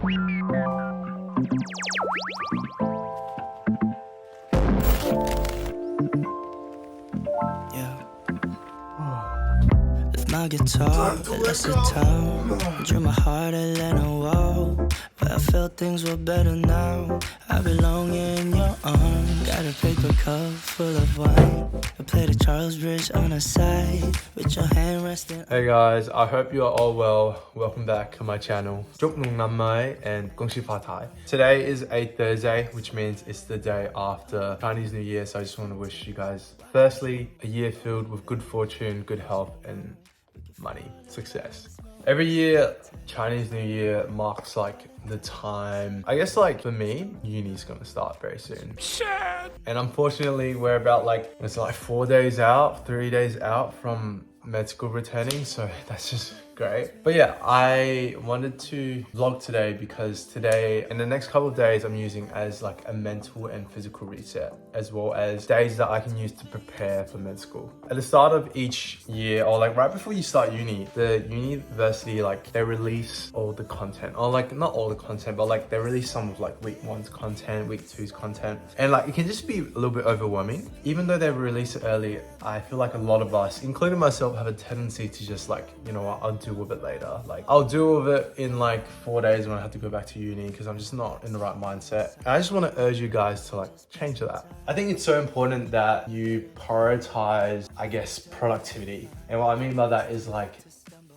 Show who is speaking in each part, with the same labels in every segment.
Speaker 1: My guitar, I left the town. Drew my heart a little wall, but I felt things were better now. I belong in your arms. Got a paper cup full of wine. I played a Charles Bridge on the side with your hand resting.
Speaker 2: Hey guys, I hope you are all well. Welcome back to my channel. Chúc mừng năm mới and恭喜发财. Today is a Thursday, which means it's the day after Chinese New Year. So I just want to wish you guys, firstly, a year filled with good fortune, good health, and money, success. Every year, Chinese New Year marks like the time, I guess like for me, uni's gonna start very soon. Shit! And unfortunately, we're about like, it's like 4 days out, 3 days out from med school returning, so that's just great. But yeah, I wanted to vlog today because today and the next couple of days I'm using as like a mental and physical reset, as well as days that I can use to prepare for med school. At the start of each year, or like right before you start uni, the university, like they release all the content, or like not all the content, but like they release some of like week 1's content, week 2's content, and like it can just be a little bit overwhelming. Even though they release it early, I feel like a lot of us, including myself, have a tendency to just like, you know what, I'll deal with it later. Like I'll deal with it in like 4 days when I have to go back to uni because I'm just not in the right mindset. And I just want to urge you guys to like change that. I think it's so important that you prioritize, I guess, productivity. And what I mean by that is like,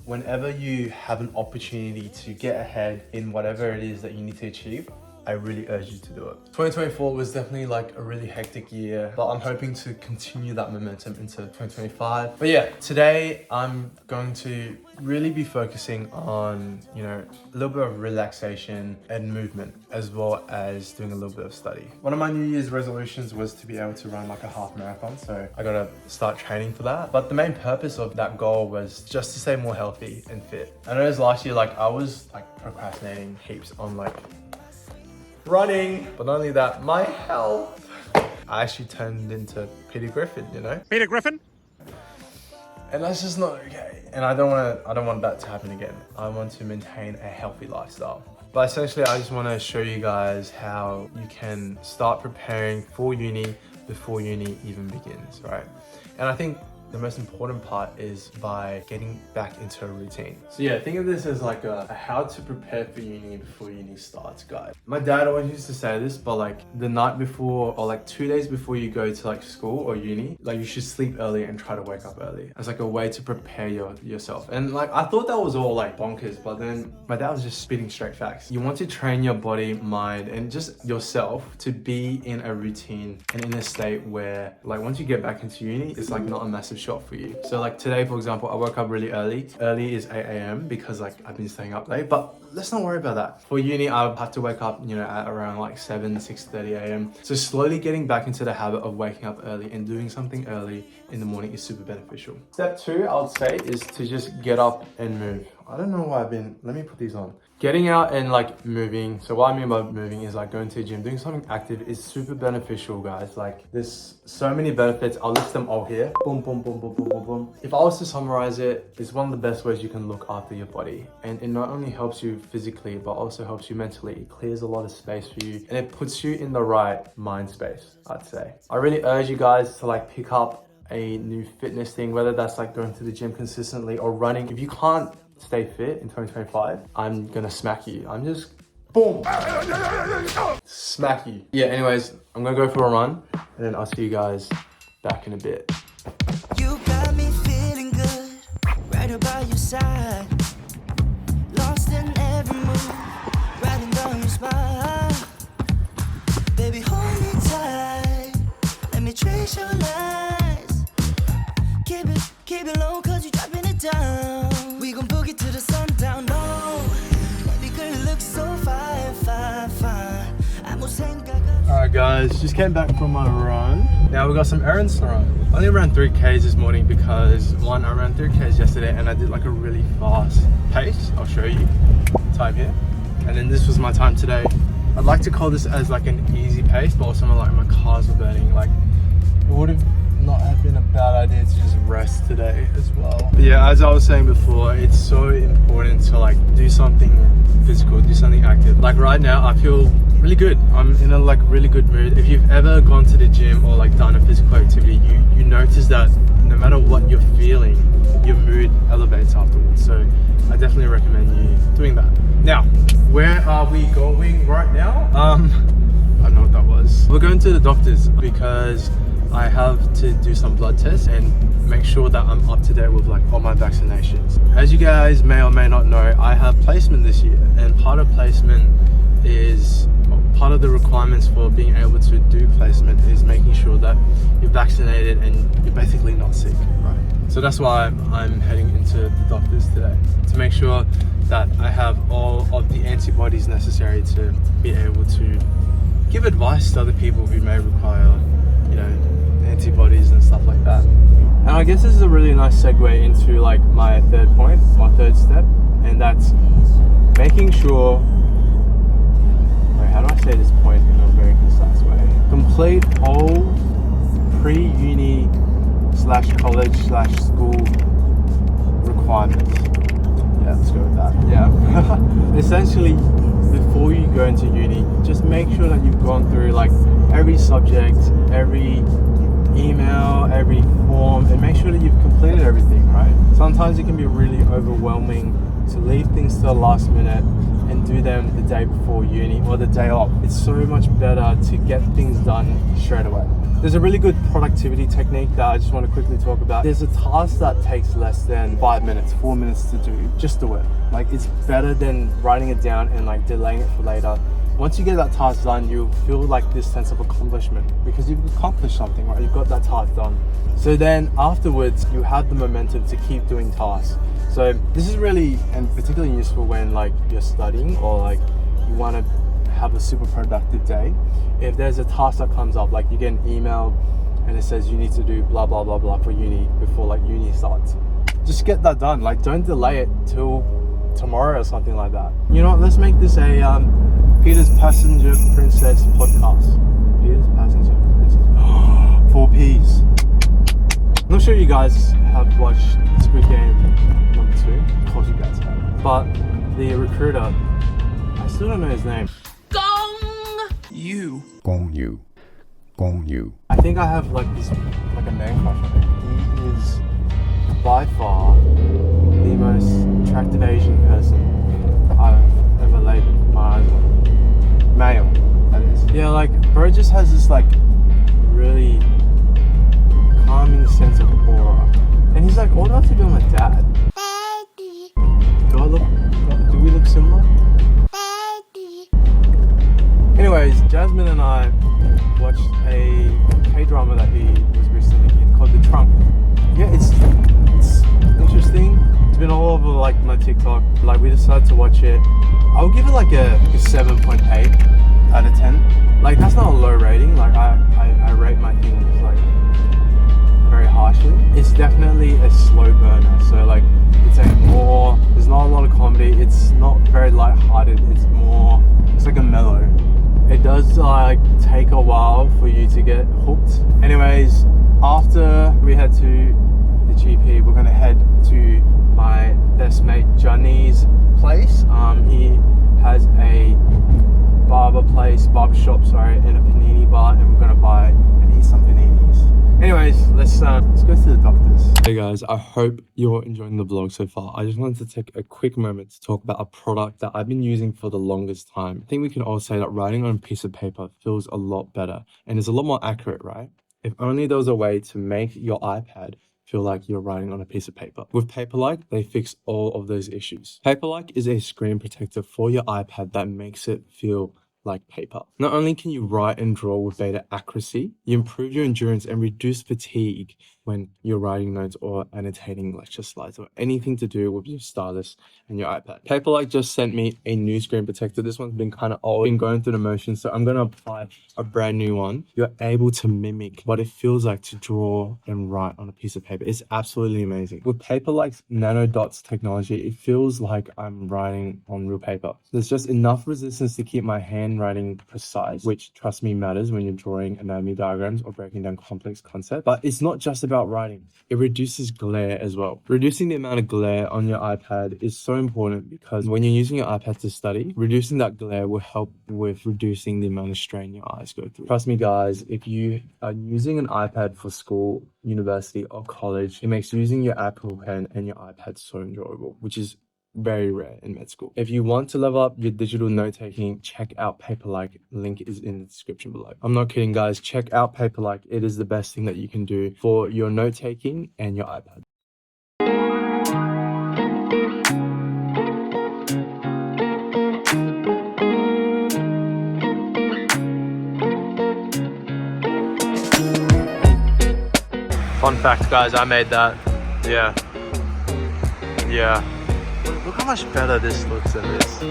Speaker 2: whenever you have an opportunity to get ahead in whatever it is that you need to achieve, I really urge you to do it. 2024 was definitely like a really hectic year, but I'm hoping to continue that momentum into 2025. But yeah, today I'm going to really be focusing on, you know, a little bit of relaxation and movement, as well as doing a little bit of study. One of my New Year's resolutions was to be able to run like a half marathon, so I gotta start training for that. But the main purpose of that goal was just to stay more healthy and fit. I noticed last year, like I was like procrastinating heaps on like running, but not only that, my health. I actually turned into Peter Griffin, you know?
Speaker 3: Peter Griffin?
Speaker 2: And that's just not okay. And I don't want that to happen again. I want to maintain a healthy lifestyle. But essentially, I just want to show you guys how you can start preparing for uni before uni even begins, right? And I think the most important part is by getting back into a routine. So yeah, think of this as like a how to prepare for uni before uni starts guide. My dad always used to say this, but like the night before or like 2 days before you go to like school or uni, like you should sleep early and try to wake up early. It's like a way to prepare yourself. And like I thought that was all like bonkers, but then my dad was just spitting straight facts. You want to train your body, mind, and just yourself to be in a routine and in a state where like once you get back into uni, it's like not a massive shock for you. So like today, for example, I woke up really early. Early is 8 AM because like I've been staying up late, but let's not worry about that. For uni, I have to wake up, you know, at around like 6:30 AM. So slowly getting back into the habit of waking up early and doing something early in the morning is super beneficial. Step 2, I would say, is to just get up and move. I don't know why let me put these on. Getting out and like moving. So what I mean by moving is like going to the gym, doing something active is super beneficial, guys. Like there's so many benefits. I'll list them all here. Boom, boom, boom, boom, boom, boom, boom. If I was to summarize it, it's one of the best ways you can look after your body. And it not only helps you physically, but also helps you mentally. It clears a lot of space for you and it puts you in the right mind space, I'd say. I really urge you guys to like pick up a new fitness thing, whether that's like going to the gym consistently or running. If you can't stay fit in 2025, I'm gonna smack you. I'm just boom, smack you. Yeah, anyways, I'm gonna go for a run and then I'll see you guys back in a bit.
Speaker 1: You got me feeling good, right by your side. Lost in every move, riding down your spine. Baby, hold me tight, let me trace your lines. Keep it low, cause you dropping it down. We gon' boogie to the sundown, no. Baby girl, you look so fine, fine, fine.
Speaker 2: Alright guys, just came back from my run. Now we got some errands to run. I only ran 3Ks this morning because one, I ran 3Ks yesterday and I did like a really fast pace. I'll show you time here. And then this was my time today. I'd like to call this as like an easy pace, but also like my cars were burning. Like it would have not have been a bad idea to just rest today as well. But yeah, as I was saying before, it's so important to like do something physical, do something active. Like right now, I feel really good. I'm in a like really good mood. If you've ever gone to the gym or like done a physical activity, you notice that no matter what you're feeling, your mood elevates afterwards. So I definitely recommend you doing that. Now, where are we going right now? I don't know what that was. We're going to the doctor's because I have to do some blood tests and make sure that I'm up to date with like all my vaccinations. As you guys may or may not know, I have placement this year, and part of placement is, part of the requirements for being able to do placement is making sure that you're vaccinated and you're basically not sick, right? So that's why I'm heading into the doctor's today, to make sure that I have all of the antibodies necessary to be able to give advice to other people who may require, you know, antibodies and stuff like that. And I guess this is a really nice segue into like my third point, my third step, and that's making sure, wait, how do I say this point in a very concise way? Complete all pre-uni / college / school requirements. Yeah, let's go with that. Yeah. Essentially, before you go into uni, just make sure that you've gone through like every subject, every email, every form, and make sure that you've completed everything, right? Sometimes it can be really overwhelming to leave things to the last minute and do them the day before uni or the day off. It's so much better to get things done straight away. There's a really good productivity technique that I just want to quickly talk about. There's a task that takes less than 5 minutes, 4 minutes to do. Just do it. Like, it's better than writing it down and like delaying it for later. Once you get that task done, you feel like this sense of accomplishment because you've accomplished something, right? You've got that task done. So then afterwards, you have the momentum to keep doing tasks. So this is really, and particularly useful when like you're studying or like you want to have a super productive day. If there's a task that comes up, like you get an email and it says you need to do blah blah blah blah for uni before like uni starts, just get that done. Like, don't delay it till tomorrow or something like that. You know what, let's make this a Peter's Passenger Princess podcast. Peter's Passenger Princess 4 P's. I'm not sure you guys have watched Squid Game #2. Of course you guys have. But the recruiter, I still don't know his name. Gong Yu. I think I have like this, like a man crush on him. He is by far the most attractive Asian person I've ever laid my eyes on. Male, that is. Yeah, like, bro just has this like really calming sense of aura. And he's like old enough to be my dad. Daddy. Do we look similar? Daddy. Anyways, Jasmine and I watched a K-drama that he was recently in called The Trunk. Yeah, it's interesting. It's been all over like my TikTok. Like, we decided to watch it. I'll give it like a 7.8 out of 10. Like, that's not a low rating. Like, I rate my things like very harshly. It's definitely a slow burner. So like, it's there's not a lot of comedy. It's not very light-hearted. It's like a mellow. It does like take a while for you to get hooked. Anyways, after we head to the GP, we're gonna head to my best mate Johnny's place. He has a barbershop, and a panini bar, and we're gonna buy and eat some paninis. Anyways, let's go to the doctor's. Hey guys, I hope you're enjoying the vlog so far. I just wanted to take a quick moment to talk about a product that I've been using for the longest time. I think we can all say that writing on a piece of paper feels a lot better and is a lot more accurate, right? If only there was a way to make your iPad feel like you're writing on a piece of paper. With Paperlike, they fix all of those issues. Paperlike is a screen protector for your iPad that makes it feel like paper. Not only can you write and draw with better accuracy, you improve your endurance and reduce fatigue when you're writing notes or annotating lecture slides or anything to do with your stylus and your iPad. Paperlike just sent me a new screen protector. This one's been kind of old, been going through the motions, so I'm going to apply a brand new one. You're able to mimic what it feels like to draw and write on a piece of paper. It's absolutely amazing. With Paperlike's nano dots technology, it feels like I'm writing on real paper. There's just enough resistance to keep my handwriting precise, which trust me matters when you're drawing anatomy diagrams or breaking down complex concepts. But it's not just about writing. It reduces glare as well. Reducing the amount of glare on your iPad is so important because when you're using your iPad to study, reducing that glare will help with reducing the amount of strain your eyes go through. Trust me guys, if you are using an iPad for school, university or college, it makes using your Apple Pen and your iPad so enjoyable, which is very rare in med school. If you want to level up your digital note-taking, check out Paperlike. Link is in the description below. I'm not kidding guys, check out Paperlike. It is the best thing that you can do for your note-taking and your iPad. Fun fact guys, I made that. Yeah. Look how much better this looks than this.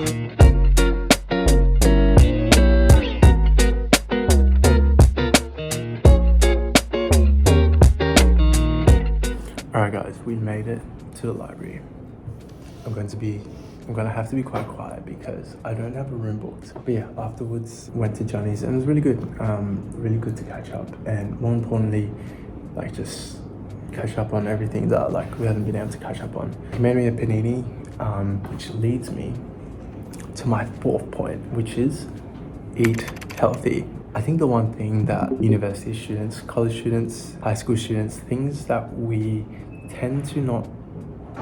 Speaker 2: Alright guys, we made it to the library. I'm gonna have to be quite quiet because I don't have a room booked. But yeah, afterwards went to Johnny's and it was really good. Really good to catch up, and more importantly, like just catch up on everything that like we haven't been able to catch up on. He made me a panini, which leads me to my fourth point, which is eat healthy. I think the one thing that university students, college students, high school students, things that we tend to not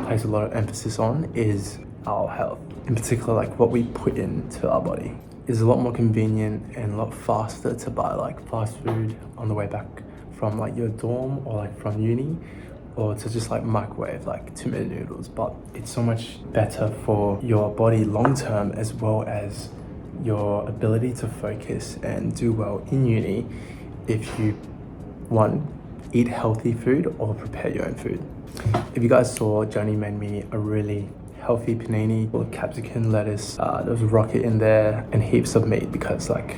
Speaker 2: place a lot of emphasis on is our health. In particular, like what we put into our body is a lot more convenient and a lot faster to buy like fast food on the way back from like your dorm or like from uni, or to just like microwave like 2-minute noodles. But it's so much better for your body long term, as well as your ability to focus and do well in uni if you, one, eat healthy food or prepare your own food. If you guys saw, Johnny made me a really healthy panini full of capsicum, lettuce, there was rocket in there and heaps of meat because like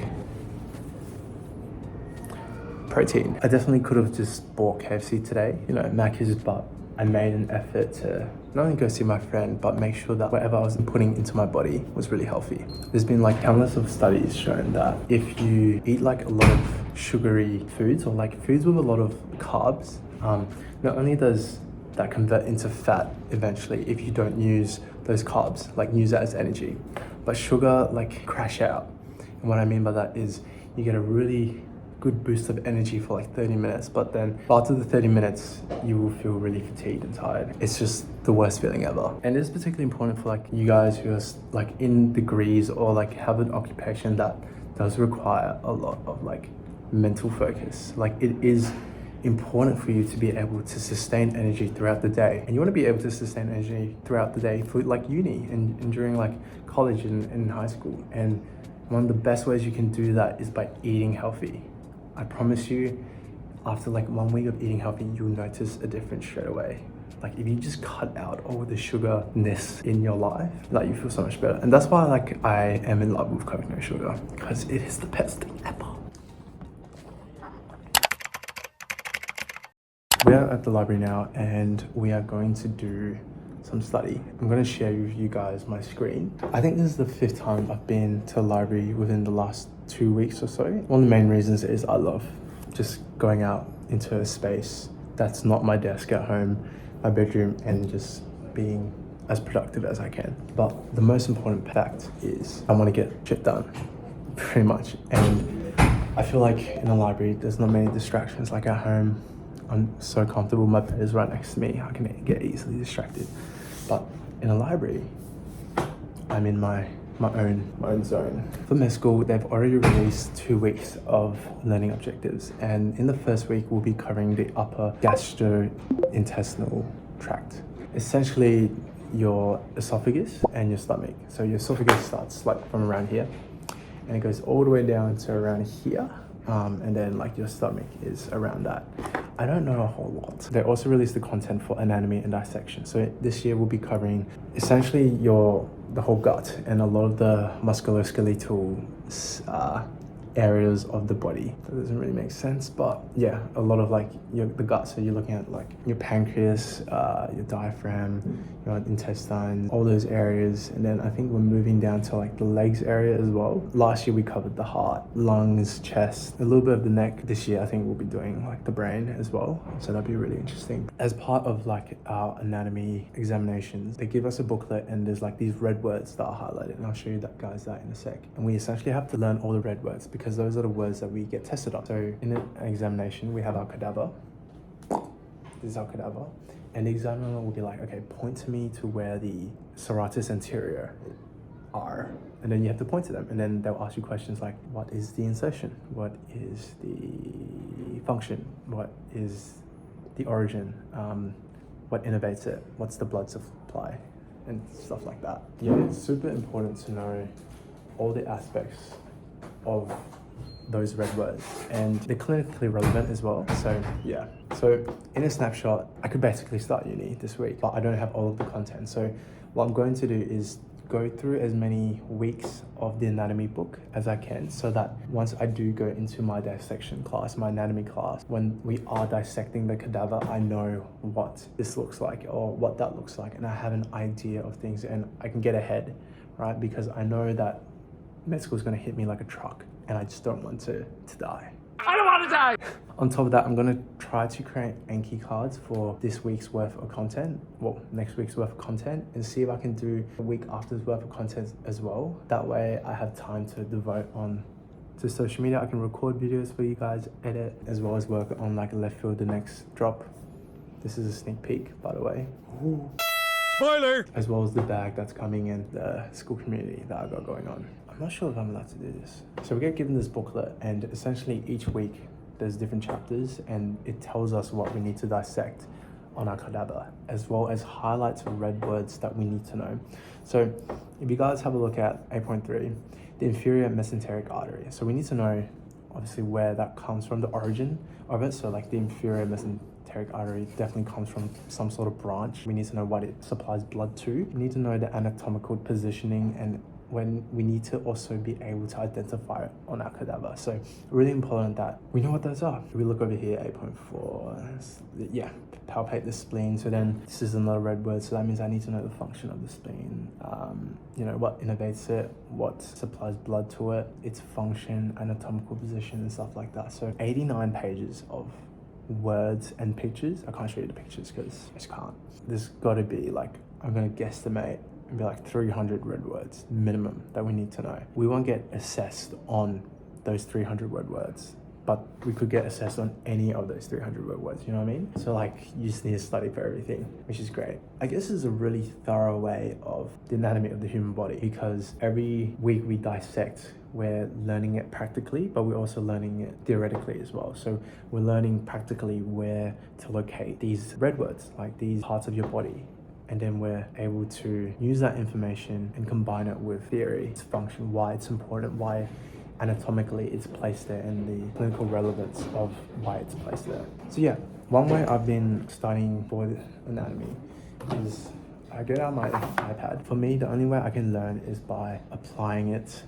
Speaker 2: protein. I definitely could have just bought KFC today, you know, Macca's, but I made an effort to not only go see my friend, but make sure that whatever I was putting into my body was really healthy. There's been like countless of studies showing that if you eat like a lot of sugary foods or like foods with a lot of carbs, not only does that convert into fat eventually if you don't use those carbs, like use it as energy, but sugar like crash out. And what I mean by that is you get a really good boost of energy for like 30 minutes, but then after the 30 minutes you will feel really fatigued and tired. It's just the worst feeling ever. And it's particularly important for like you guys who are like in degrees or like have an occupation that does require a lot of like mental focus. Like it is important for you to be able to sustain energy throughout the day, and you want to be able to sustain energy throughout the day for like uni and during like college and high school. And one of the best ways you can do that is by eating healthy. I promise you, after like 1 week of eating healthy, you'll notice a difference straight away. Like if you just cut out all the sugarness in your life, like you feel so much better. And that's why like I am in love with Coke No Sugar, because it is the best thing ever. We are at the library now and we are going to do some study. I'm going to share with you guys my screen. I think this is the 5th time I've been to the library within the last 2 weeks or so. One of the main reasons is I love just going out into a space that's not my desk at home, my bedroom, and just being as productive as I can. But the most important fact is I want to get shit done, pretty much. And I feel like in a library, there's not many distractions like at home. I'm so comfortable, my bed is right next to me, I can get easily distracted. But in a library, I'm in my own zone. For Medschool, they've already released 2 weeks of learning objectives, and in the first week we'll be covering the upper gastrointestinal tract. Essentially your esophagus and your stomach. So your esophagus starts like from around here and it goes all the way down to around here. And then like your stomach is around that. I don't know a whole lot. They also released the content for anatomy and dissection. So this year we'll be covering essentially the whole gut and a lot of the musculoskeletal areas of the body. That doesn't really make sense, but yeah, a lot of like the gut. So you're looking at like your pancreas, your diaphragm, your intestines, all those areas. And then I think we're moving down to like the legs area as well. Last year we covered the heart, lungs, chest, a little bit of the neck. This year I think we'll be doing like the brain as well. So that'd be really interesting. As part of like our anatomy examinations, they give us a booklet and there's like these red words that are highlighted, and I'll show you that in a sec. And we essentially have to learn all the red words because those are the words that we get tested on. So in an examination, we have our cadaver. This is our cadaver. And the examiner will be like, okay, point to me to where the serratus anterior are. And then you have to point to them. And then they'll ask you questions like, what is the insertion? What is the function? What is the origin? What innervates it? What's the blood supply? And stuff like that. Yeah, it's super important to know all the aspects of those red words, and they're clinically relevant as well. So yeah, so in a snapshot, I could basically start uni this week, but I don't have all of the content. So what I'm going to do is go through as many weeks of the anatomy book as I can, so that once I do go into my dissection class, my anatomy class, when we are dissecting the cadaver, I know what this looks like or what that looks like, and I have an idea of things, and I can get ahead, right? Because I know that med school is going to hit me like a truck, and I just don't want to die. I don't want to die! On top of that, I'm going to try to create Anki cards for this week's worth of content, well, next week's worth of content, and see if I can do a week after's worth of content as well. That way I have time to devote on to social media. I can record videos for you guys, edit, as well as work on like left field, the next drop. This is a sneak peek, by the way. Ooh. Spoiler! As well as the bag that's coming in, the school community that I got going on. I'm not sure if I'm allowed to do this. So we get given this booklet, and essentially each week there's different chapters, and it tells us what we need to dissect on our cadaver, as well as highlights red words that we need to know. So if you guys have a look at 8.3, the inferior mesenteric artery. So we need to know obviously where that comes from, the origin of it. So like the inferior mesenteric artery definitely comes from some sort of branch. We need to know what it supplies blood to. We need to know the anatomical positioning, and when we need to also be able to identify it on our cadaver. So really important that we know what those are. If we look over here, 8.4, yeah, palpate the spleen. So then this is another red word. So that means I need to know the function of the spleen. You know, what innervates it, what supplies blood to it, its function, anatomical position, and stuff like that. So 89 pages of words and pictures. I can't show you the pictures because I just can't. There's got to be like, I'm going to guesstimate, and be like 300 red words minimum that we need to know. We won't get assessed on those 300 word words, but we could get assessed on any of those 300 word words, you know what I mean? So like, you just need to study for everything, which is great. I guess this is a really thorough way of the anatomy of the human body, because every week we dissect, we're learning it practically, but we're also learning it theoretically as well. So we're learning practically where to locate these red words, like these parts of your body. And then we're able to use that information and combine it with theory, its function, why it's important, why anatomically it's placed there, and the clinical relevance of why it's placed there. So yeah, one way I've been studying for anatomy is I get out my iPad. For me, the only way I can learn is by applying it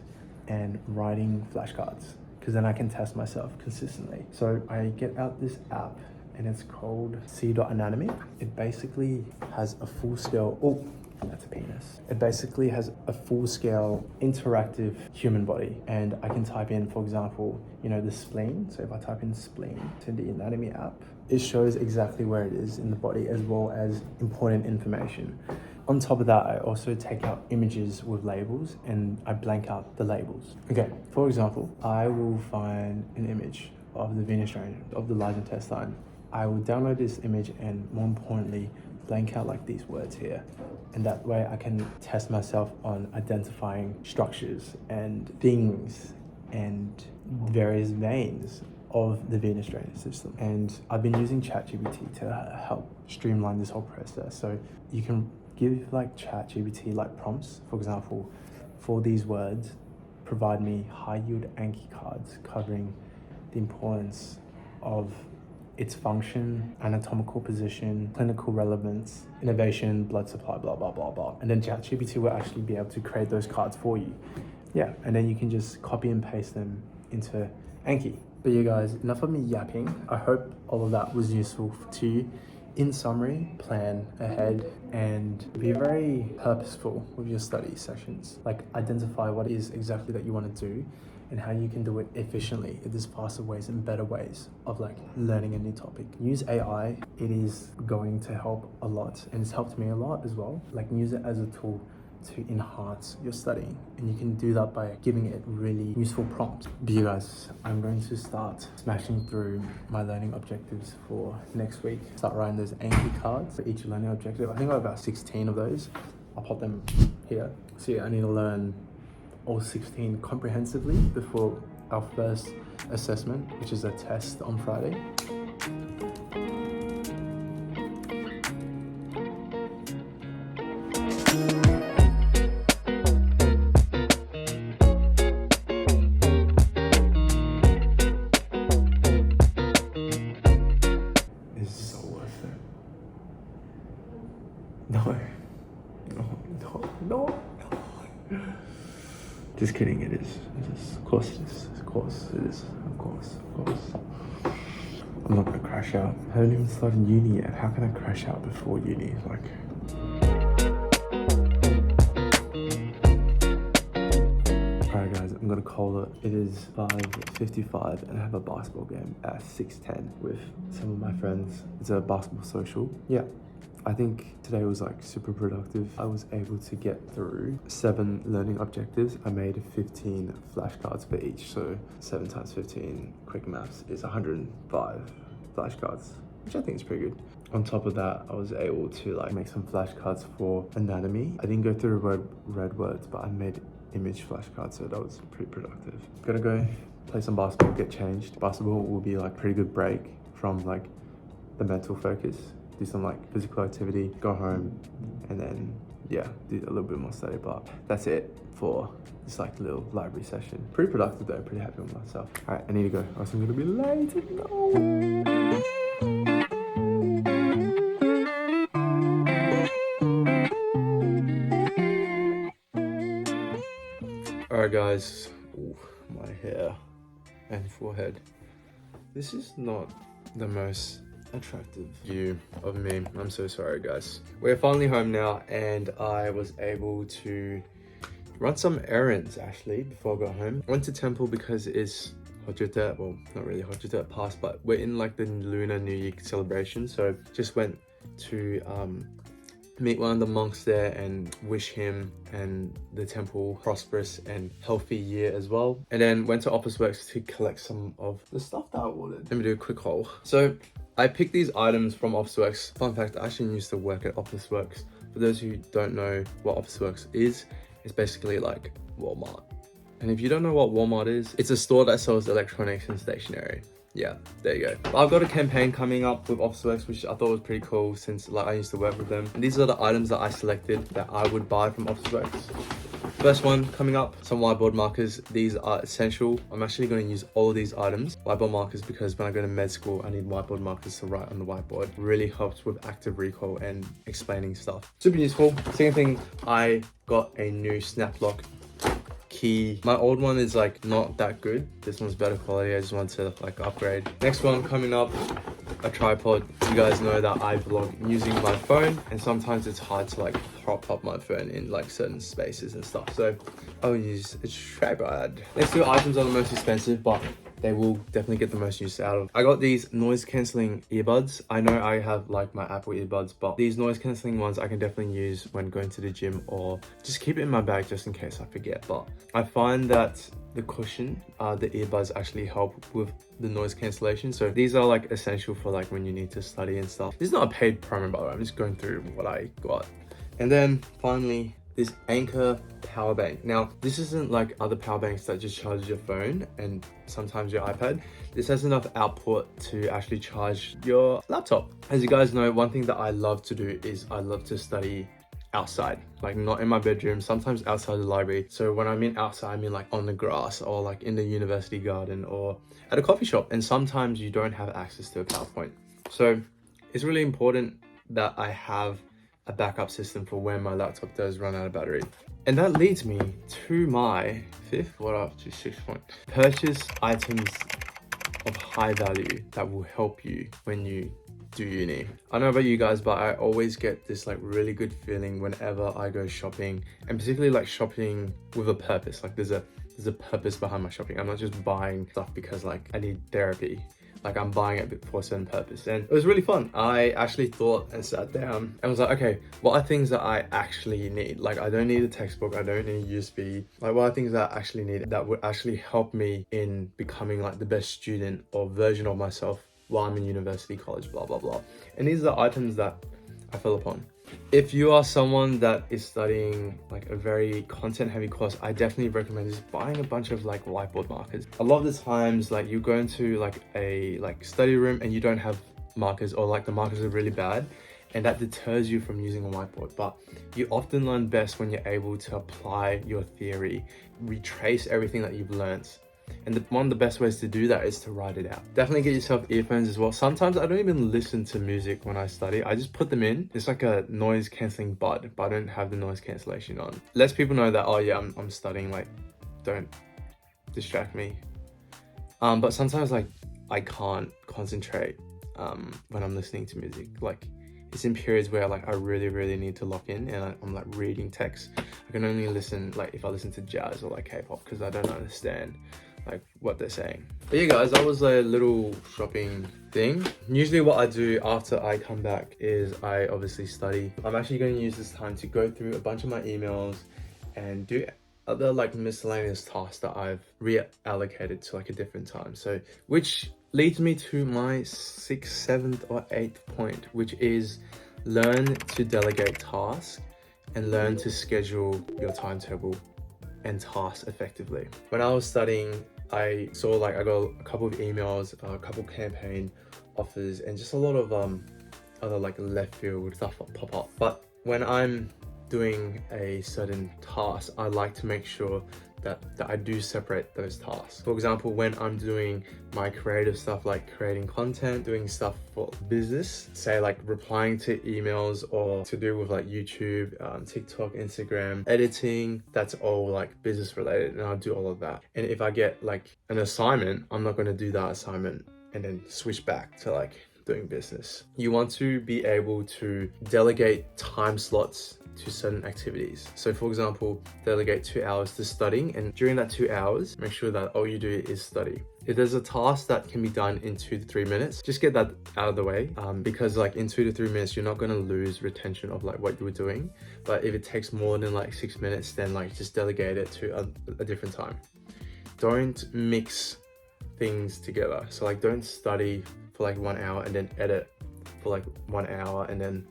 Speaker 2: and writing flashcards, because then I can test myself consistently. So I get out this app, and it's called C.Anatomy. It basically has a full scale, oh, that's a penis. It basically has a full scale interactive human body. And I can type in, for example, you know, the spleen. So if I type in spleen to the anatomy app, it shows exactly where it is in the body, as well as important information. On top of that, I also take out images with labels, and I blank out the labels. Okay, for example, I will find an image of the venous drainage of the large intestine. I will download this image and, more importantly, blank out like these words here. And that way I can test myself on identifying structures and things and various veins of the venous drainage system. And I've been using ChatGPT to help streamline this whole process. So you can give like ChatGPT like prompts, for example, for these words, provide me high yield Anki cards covering the importance of its function, anatomical position, clinical relevance, innovation, blood supply, blah, blah, blah, blah. And then ChatGPT will actually be able to create those cards for you. Yeah, and then you can just copy and paste them into Anki. But yeah guys, enough of me yapping. I hope all of that was useful to you. In summary, plan ahead and be very purposeful with your study sessions. Like identify what it is exactly that you want to do and how you can do it efficiently. There's faster ways and better ways of like learning a new topic. Use AI. It is going to help a lot and it's helped me a lot as well. Like use it as a tool to enhance your studying, and you can do that by giving it really useful prompts. But you guys, I'm going to start smashing through my learning objectives for next week. Start writing those Anki cards for each learning objective. I think I have about 16 of those. I'll pop them here. So yeah, I need to learn all 16 comprehensively before our first assessment, which is a test on Friday. No. Just kidding, it is. Of course it is. Of course it is. Of course. I'm not gonna crash out. I haven't even started uni yet. How can I crash out before uni? Like... Alright guys, I'm gonna call it. It is 5:55 and I have a basketball game at 6:10 with some of my friends. It's a basketball social. Yeah. I think today was like super productive. I was able to get through 7 learning objectives. I made 15 flashcards for each. So 7 times 15, quick maths, is 105 flashcards, which I think is pretty good. On top of that, I was able to like make some flashcards for anatomy. I didn't go through red words, but I made image flashcards, so that was pretty productive. Gotta go play some basketball, get changed. Basketball will be like a pretty good break from like the mental focus. Do some like physical activity, go home, and then yeah, do a little bit more study. But that's it for this like little library session. Pretty productive though, pretty happy with myself. All right, I need to go, or else I'm gonna be late. No. All right guys, ooh, my hair and forehead. This is not the most attractive view of me. I'm so sorry guys. We're finally home now and I was able to run some errands actually before I got home. Went to temple because it's Hojute, well not really Hojute past, but we're in like the Lunar New Year celebration, so just went to meet one of the monks there and wish him and the temple prosperous and healthy year as well. And then went to Officeworks to collect some of the stuff that I ordered. Let me do a quick haul. So I picked these items from Officeworks. Fun fact, I actually used to work at Officeworks. For those who don't know what Officeworks is, it's basically like Walmart. And if you don't know what Walmart is, it's a store that sells electronics and stationery. Yeah, there you go. I've got a campaign coming up with Officeworks, which I thought was pretty cool since like I used to work with them. And these are the items that I selected that I would buy from Officeworks. First one coming up, some whiteboard markers. These are essential. I'm actually going to use all of these items, whiteboard markers, because when I go to med school, I need whiteboard markers to write on the whiteboard. Really helps with active recall and explaining stuff. Super useful. Second thing, I got a new snap lock key. My old one is like not that good. This one's better quality. I just want to like upgrade. Next one coming up, a tripod. You guys know that I vlog using my phone and sometimes it's hard to like prop up my phone in like certain spaces and stuff. So I'll use a tripod. Next 2 items are the most expensive, but they will definitely get the most use out of. I got these noise cancelling earbuds. I know I have like my Apple earbuds, but these noise cancelling ones I can definitely use when going to the gym or just keep it in my bag just in case I forget. But I find that the cushion, the earbuds actually help with the noise cancellation. So these are like essential for like when you need to study and stuff. This is not a paid promo, by the way. I'm just going through what I got. And then finally, this Anchor power bank. Now, this isn't like other power banks that just charge your phone and sometimes your iPad. This has enough output to actually charge your laptop. As you guys know, one thing that I love to do is I love to study outside, like not in my bedroom, sometimes outside the library. So when I mean outside, I mean like on the grass or like in the university garden or at a coffee shop. And sometimes you don't have access to a PowerPoint. So it's really important that I have a backup system for when my laptop does run out of battery. And that leads me to my sixth point. Purchase items of high value that will help you when you do uni. I don't know about you guys, but I always get this like really good feeling whenever I go shopping, and particularly like shopping with a purpose. Like there's a purpose behind my shopping. I'm not just buying stuff because like I need therapy. Like I'm buying it for a certain purpose. And it was really fun. I actually thought and sat down and was like, okay, what are things that I actually need? Like I don't need a textbook, I don't need USB. Like what are things that I actually need that would actually help me in becoming like the best student or version of myself while I'm in university, college, blah, blah, blah. And these are the items that I fell upon. If you are someone that is studying like a very content heavy course, I definitely recommend just buying a bunch of like whiteboard markers. A lot of the times, like you go into like a study room and you don't have markers, or like the markers are really bad, and that deters you from using a whiteboard. But you often learn best when you're able to apply your theory, retrace everything that you've learned. And one of the best ways to do that is to write it out. Definitely get yourself earphones as well. Sometimes I don't even listen to music when I study. I just put them in. It's like a noise cancelling bud, but I don't have the noise cancellation on. Lets people know that, oh yeah, I'm studying, like don't distract me. But sometimes like I can't concentrate when I'm listening to music. Like it's in periods where like I really need to lock in and I'm like reading text. I can only listen like if I listen to jazz or like K-pop, because I don't understand like what they're saying. But yeah guys, that was a little shopping thing. Usually what I do after I come back is I obviously study. I'm actually going to use this time to go through a bunch of my emails and do other like miscellaneous tasks that I've reallocated to like a different time. So which leads me to my 6th, 7th or 8th point, which is learn to delegate tasks and learn to schedule your timetable and tasks effectively. When I was studying, I saw like I got a couple of emails, a couple campaign offers, and just a lot of other like left field stuff pop up. But when I'm doing a certain task, I like to make sure that I do separate those tasks. For example, when I'm doing my creative stuff like creating content, doing stuff for business, say like replying to emails or to do with like YouTube, TikTok, Instagram, editing, that's all like business related, and I'll do all of that. And if I get like an assignment, I'm not going to do that assignment and then switch back to like doing business. You want to be able to delegate time slots to certain activities. So for example, delegate 2 hours to studying, and during that 2 hours, make sure that all you do is study. If there's a task that can be done in 2 to 3 minutes, just get that out of the way, because like in 2 to 3 minutes, you're not going to lose retention of like what you were doing. But if it takes more than like 6 minutes, then like just delegate it to a different time. Don't mix things together. So like don't study for like 1 hour and then edit for like 1 hour and then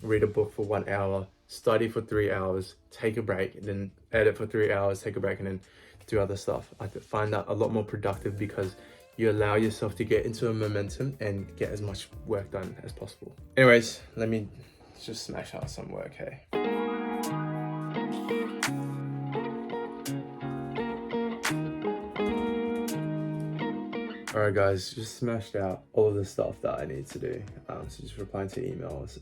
Speaker 2: read a book for 1 hour, study for 3 hours, take a break, and then edit for 3 hours, take a break, and then do other stuff. I find that a lot more productive because you allow yourself to get into a momentum and get as much work done as possible. Anyways, let me just smash out some work, hey. Alright guys, just smashed out all of the stuff that I need to do. So just replying to emails,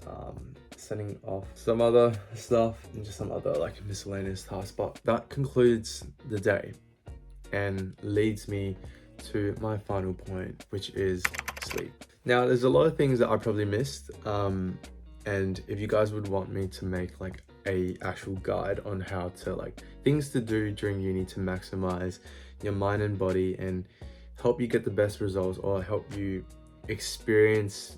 Speaker 2: sending off some other stuff, and just some other like miscellaneous tasks. But that concludes the day and leads me to my final point, which is sleep. Now there's a lot of things that I probably missed, and if you guys would want me to make like a actual guide on how to like things to do during uni to maximize your mind and body and help you get the best results or help you experience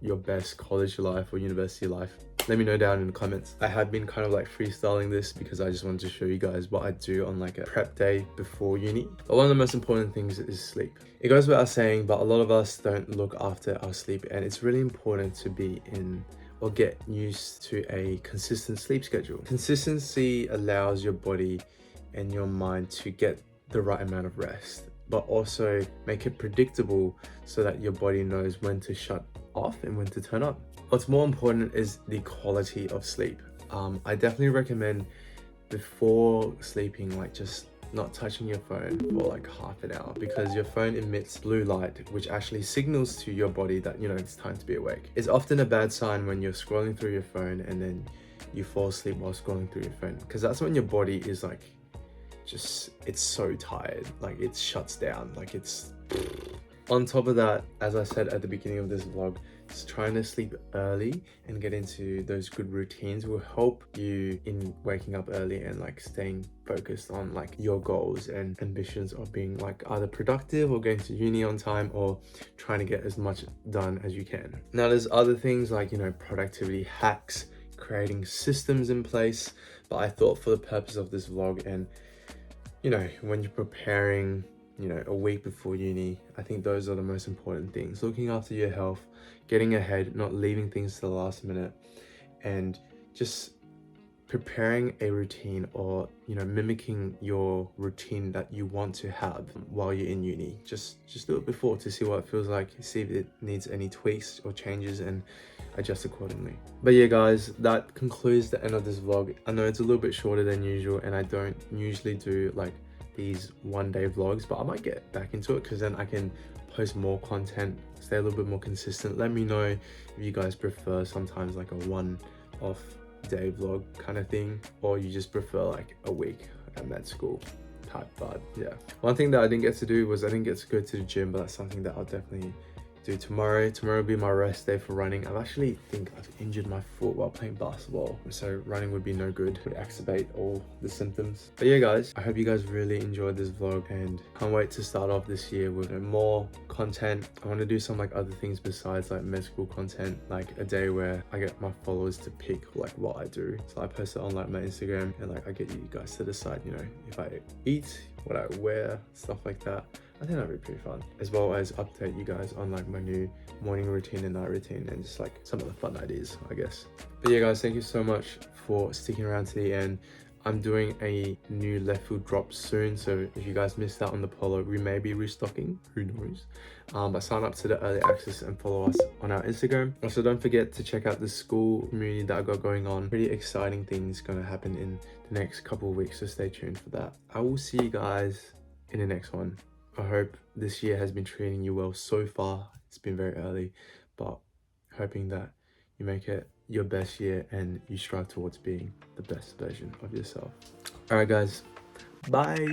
Speaker 2: your best college life or university life, let me know down in the comments. I have been kind of like freestyling this because I just wanted to show you guys what I do on like a prep day before uni. But one of the most important things is sleep. It goes without saying, but a lot of us don't look after our sleep, and it's really important to be in or get used to a consistent sleep schedule. Consistency allows your body and your mind to get the right amount of rest, but also make it predictable so that your body knows when to shut off and when to turn on. What's more important is the quality of sleep. I definitely recommend before sleeping, like just not touching your phone for like half an hour, because your phone emits blue light, which actually signals to your body that, you know, it's time to be awake. It's often a bad sign when you're scrolling through your phone and then you fall asleep while scrolling through your phone, because that's when your body is like, just, it's so tired, like it shuts down, like it's... On top of that, as I said at the beginning of this vlog, just trying to sleep early and get into those good routines will help you in waking up early and like staying focused on like your goals and ambitions of being like either productive or going to uni on time or trying to get as much done as you can. Now there's other things like, you know, productivity hacks, creating systems in place, but I thought for the purpose of this vlog and, you know, when you're preparing, you know, a week before uni, I think those are the most important things. Looking after your health, getting ahead, not leaving things to the last minute, and just preparing a routine, or, you know, mimicking your routine that you want to have while you're in uni. Just do it before to see what it feels like, see if it needs any tweaks or changes, and adjust accordingly. But yeah guys, that concludes the end of this vlog. I know it's a little bit shorter than usual, and I don't usually do like these one-day vlogs, but I might get back into it because then I can post more content, stay a little bit more consistent. Let me know if you guys prefer sometimes like a one-off day vlog kind of thing, or you just prefer like a week at med school type vibe. Yeah, one thing that I didn't get to do was I didn't get to go to the gym, but that's something that I'll definitely do tomorrow. Tomorrow will be my rest day for running. I've injured my foot while playing basketball, so running would be no good. It would exacerbate all the symptoms. But yeah guys, I hope you guys really enjoyed this vlog and can't wait to start off this year with more content. I want to do some like other things besides like med school content, like a day where I get my followers to pick like what I do. So I post it on like my Instagram and like I get you guys to decide, you know, if I eat, what I wear, stuff like that. I think that'd be pretty fun, as well as update you guys on like my new morning routine and night routine and just like some of the fun ideas, I guess. But yeah guys, thank you so much for sticking around to the end. I'm doing a new left field drop soon, so if you guys missed out on the polo, we may be restocking, who knows. But sign up to the early access and follow us on our Instagram. Also, don't forget to check out the school community that I got going on. Pretty exciting things gonna happen in the next couple of weeks, so stay tuned for that. I will see you guys in the next one. I hope this year has been treating you well so far. It's been very early, but hoping that you make it your best year and you strive towards being the best version of yourself. All right guys, bye.